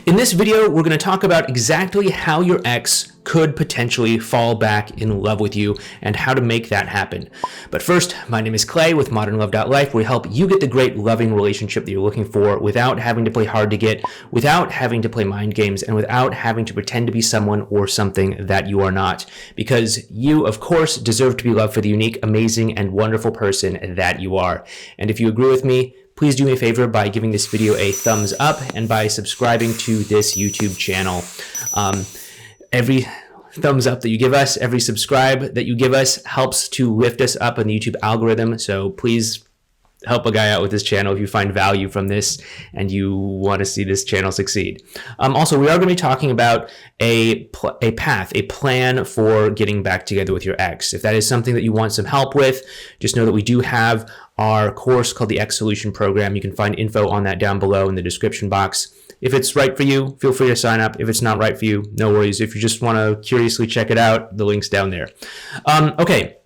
In this video, we're going to talk about exactly how your ex could potentially fall back in love with you and how to make that happen. But first, my name is Clay with modernlove.life, where we help you get the great loving relationship that you're looking for without having to play hard to get, without having to play mind games, and without having to pretend to be someone or something that you are not. Because you, of course, deserve to be loved for the unique, amazing, and wonderful person that you are. And if you agree with me, please do me a favor by giving this video a thumbs up and by subscribing to this YouTube channel. Every thumbs up that you give us, every subscribe that you give us helps to lift us up in the YouTube algorithm. So please help a guy out with this channel if you find value from this and you want to see this channel succeed. Also, we are going to be talking about a plan for getting back together with your ex. If that is something that you want some help with, just know that we do have our course called the X Solution Program. You can find info on that down below in the description box. If it's right for you, feel free to sign up. If it's not right for you, no worries. If you just want to curiously check it out, the link's down there. Okay.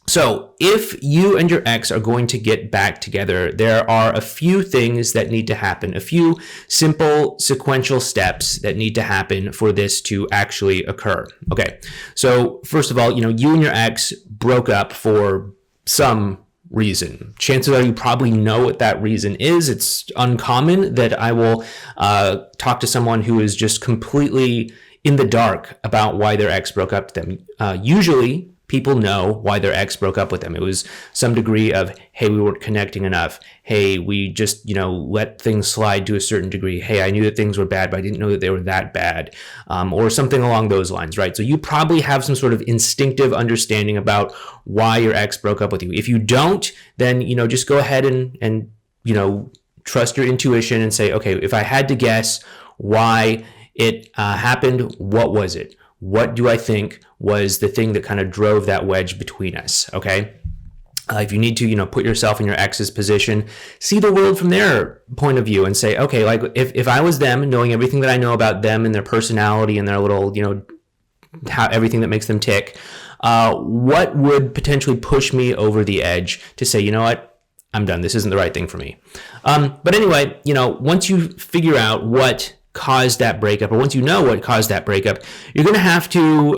So if you and your ex are going to get back together, there are a few things that need to happen, a few simple sequential steps that need to happen for this to actually occur. Okay. So first of all, you and your ex broke up for some reason. Chances are you probably know what that reason is. It's uncommon that I will talk to someone who is just completely in the dark about why their ex broke up with them. Usually people know why their ex broke up with them. It was some degree of, hey, we weren't connecting enough. Hey, we just, let things slide to a certain degree. Hey, I knew that things were bad, but I didn't know that they were that bad. Or something along those lines, right? So you probably have some sort of instinctive understanding about why your ex broke up with you. If you don't, then, just go ahead and trust your intuition and say, okay, if I had to guess why it happened, what was it? What do I think was the thing that kind of drove that wedge between us? Okay. If you need to, put yourself in your ex's position, see the world from their point of view and say, okay, like if I was them, knowing everything that I know about them and their personality and their little, how everything that makes them tick, what would potentially push me over the edge to say, you know what, I'm done. This isn't the right thing for me. But anyway, once you figure out what caused that breakup, or once you know what caused that breakup, you're going to have to,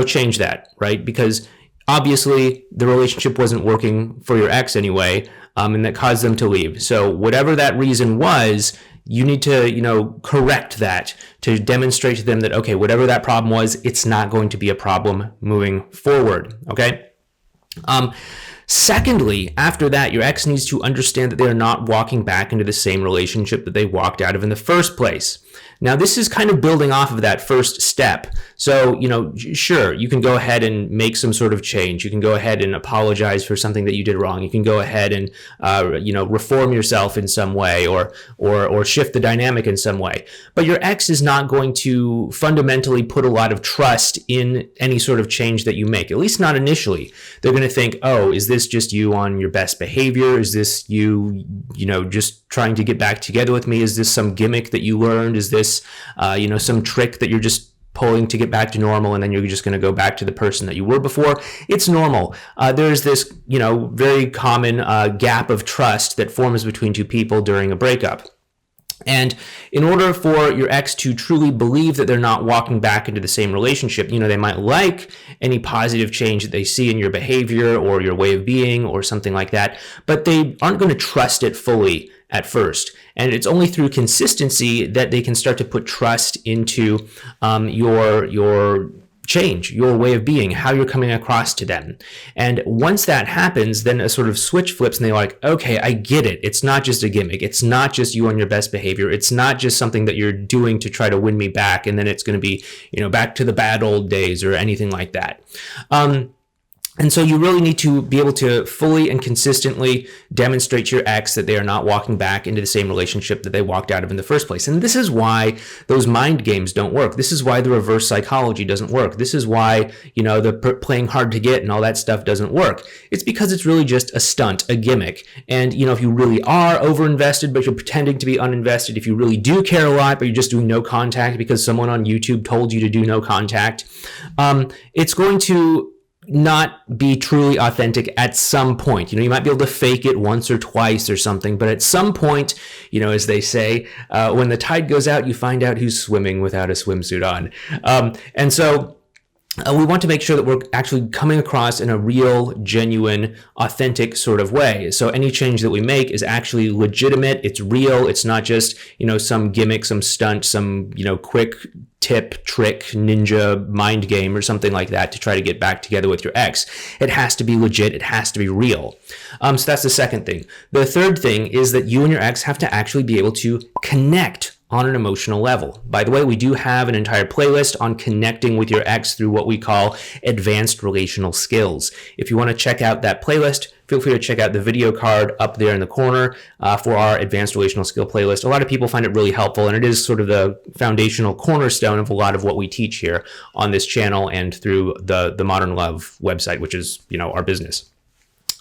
change that, right? Because obviously the relationship wasn't working for your ex anyway, and that caused them to leave. So whatever that reason was, you need to, correct that to demonstrate to them that, okay, whatever that problem was, it's not going to be a problem moving forward. Okay. Secondly, after that, your ex needs to understand that they're not walking back into the same relationship that they walked out of in the first place. Now, this is kind of building off of that first step. So, sure, you can go ahead and make some sort of change. You can go ahead and apologize for something that you did wrong. You can go ahead and, reform yourself in some way or shift the dynamic in some way. But your ex is not going to fundamentally put a lot of trust in any sort of change that you make, at least not initially. They're going to think, oh, is this just you on your best behavior? Is this you, just trying to get back together with me? Is this some gimmick that you learned? Is this, some trick that you're just pulling to get back to normal, and then you're just going to go back to the person that you were before? It's normal. There's this, very common gap of trust that forms between two people during a breakup. And in order for your ex to truly believe that they're not walking back into the same relationship, they might like any positive change that they see in your behavior or your way of being or something like that, but they aren't going to trust it fully at first. And it's only through consistency that they can start to put trust into your change, your way of being, how you're coming across to them. And once that happens, then a sort of switch flips and they're like, okay, I get it. It's not just a gimmick. It's not just you on your best behavior. It's not just something that you're doing to try to win me back. And then it's going to be, back to the bad old days or anything like that. And so you really need to be able to fully and consistently demonstrate to your ex that they are not walking back into the same relationship that they walked out of in the first place. And this is why those mind games don't work. This is why the reverse psychology doesn't work. This is why, the playing hard to get and all that stuff doesn't work. It's because it's really just a stunt, a gimmick. And, if you really are overinvested, but you're pretending to be uninvested, if you really do care a lot, but you're just doing no contact because someone on YouTube told you to do no contact, it's going to not be truly authentic at some point. You might be able to fake it once or twice or something, but at some point, as they say, when the tide goes out, you find out who's swimming without a swimsuit on. And so we want to make sure that we're actually coming across in a real, genuine, authentic sort of way. So any change that we make is actually legitimate. It's real. It's not just, some gimmick, some stunt, some, quick tip, trick, ninja mind game or something like that to try to get back together with your ex. It has to be legit. It has to be real. So that's the second thing. The third thing is that you and your ex have to actually be able to connect on an emotional level. By the way, we do have an entire playlist on connecting with your ex through what we call advanced relational skills. If you want to check out that playlist, feel free to check out the video card up there in the corner for our advanced relational skill playlist. A lot of people find it really helpful, and it is sort of the foundational cornerstone of a lot of what we teach here on this channel and through the Modern Love website, which is, our business.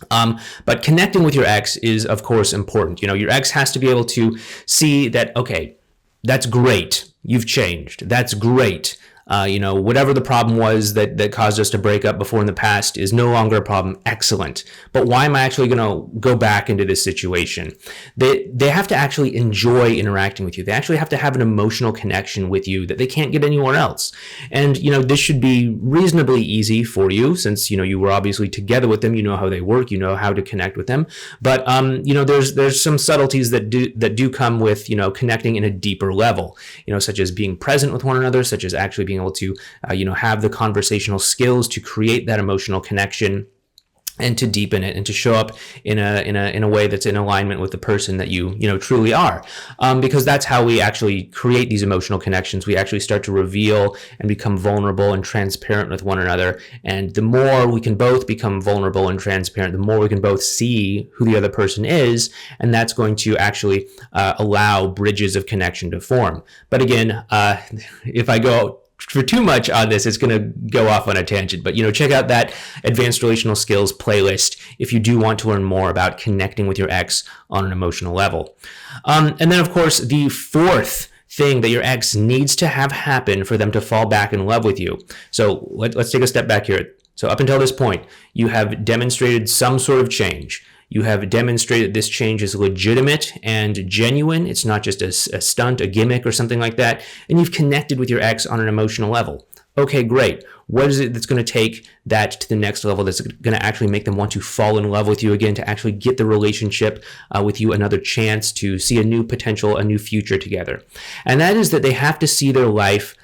But connecting with your ex is, of course, important. Your ex has to be able to see that, okay, that's great. You've changed. That's great. Whatever the problem was that caused us to break up before in the past is no longer a problem. Excellent. But why am I actually going to go back into this situation? They have to actually enjoy interacting with you. They actually have to have an emotional connection with you that they can't get anywhere else. And, this should be reasonably easy for you since, you were obviously together with them. You know how they work. You know how to connect with them. But, there's some subtleties that do come with, connecting in a deeper level, such as being present with one another, such as actually being able to, have the conversational skills to create that emotional connection and to deepen it and to show up in a way that's in alignment with the person that you truly are. Because that's how we actually create these emotional connections. We actually start to reveal and become vulnerable and transparent with one another. And the more we can both become vulnerable and transparent, the more we can both see who the other person is. And that's going to actually allow bridges of connection to form. But again, if I go for too much on this, it's going to go off on a tangent. But, check out that advanced relational skills playlist if you do want to learn more about connecting with your ex on an emotional level. And then, of course, the fourth thing that your ex needs to have happen for them to fall back in love with you. So let's take a step back here. So up until this point, you have demonstrated some sort of change. You have demonstrated this change is legitimate and genuine. It's not just a stunt, a gimmick, or something like that. And you've connected with your ex on an emotional level. Okay, great. What is it that's going to take that to the next level that's going to actually make them want to fall in love with you again, to actually get the relationship with you another chance, to see a new potential, a new future together? And that is that they have to see their life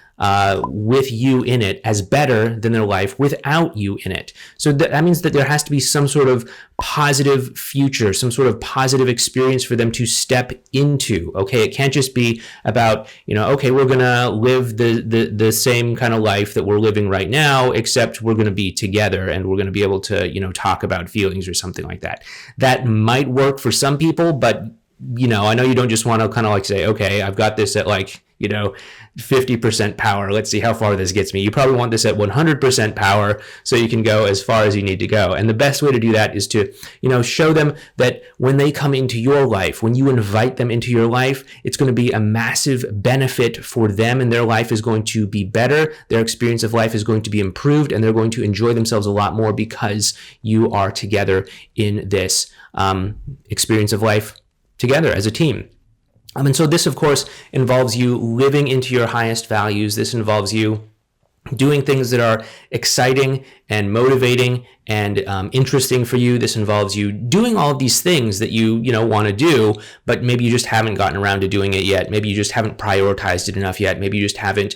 with you in it as better than their life without you in it. So that means that there has to be some sort of positive future, some sort of positive experience for them to step into. Okay, it can't just be about, okay, we're gonna live the same kind of life that we're living right now, except we're gonna be together and we're gonna be able to, talk about feelings or something like that. That might work for some people, but I know you don't just want to kind of like say, okay, I've got this at 50% power. Let's see how far this gets me. You probably want this at 100% power so you can go as far as you need to go. And the best way to do that is to, show them that when they come into your life, when you invite them into your life, it's going to be a massive benefit for them, and their life is going to be better. Their experience of life is going to be improved, and they're going to enjoy themselves a lot more because you are together in this experience of life together as a team. And so this, of course, involves you living into your highest values. This involves you doing things that are exciting and motivating and interesting for you. This involves you doing all of these things that you want to do, but maybe you just haven't gotten around to doing it yet. Maybe you just haven't prioritized it enough yet. Maybe you just haven't,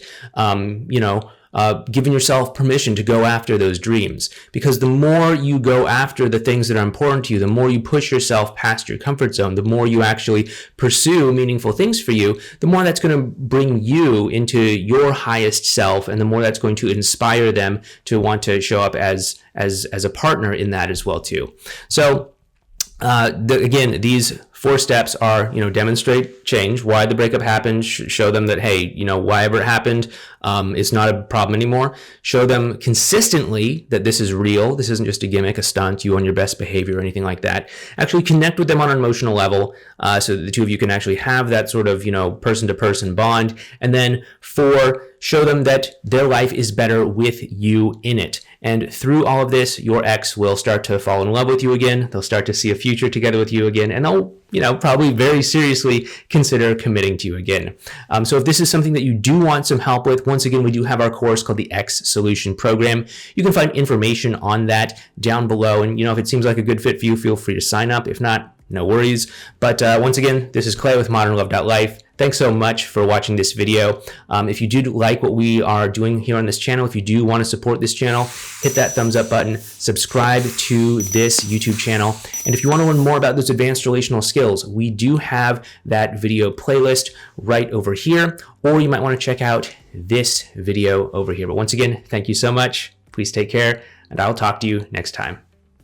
giving yourself permission to go after those dreams. Because the more you go after the things that are important to you, the more you push yourself past your comfort zone, the more you actually pursue meaningful things for you, the more that's going to bring you into your highest self, and the more that's going to inspire them to want to show up as a partner in that as well too. So again, these 4 steps are, demonstrate change, why the breakup happened, show them that, hey, whatever it happened, it's not a problem anymore. Show them consistently that this is real. This isn't just a gimmick, a stunt, you on your best behavior or anything like that. Actually connect with them on an emotional level, so that the two of you can actually have that sort of, person-to-person bond. And then 4, show them that their life is better with you in it. And through all of this, your ex will start to fall in love with you again. They'll start to see a future together with you again, and they'll, probably very seriously consider committing to you again. So if this is something that you do want some help with, once again, we do have our course called the Ex Solution Program. You can find information on that down below. And, if it seems like a good fit for you, feel free to sign up. If not, no worries. But once again, this is Clay with modernlove.life. Thanks so much for watching this video. If you do like what we are doing here on this channel, if you do want to support this channel, hit that thumbs up button, subscribe to this YouTube channel. And if you want to learn more about those advanced relational skills, we do have that video playlist right over here, or you might want to check out this video over here. But once again, thank you so much. Please take care, and I'll talk to you next time.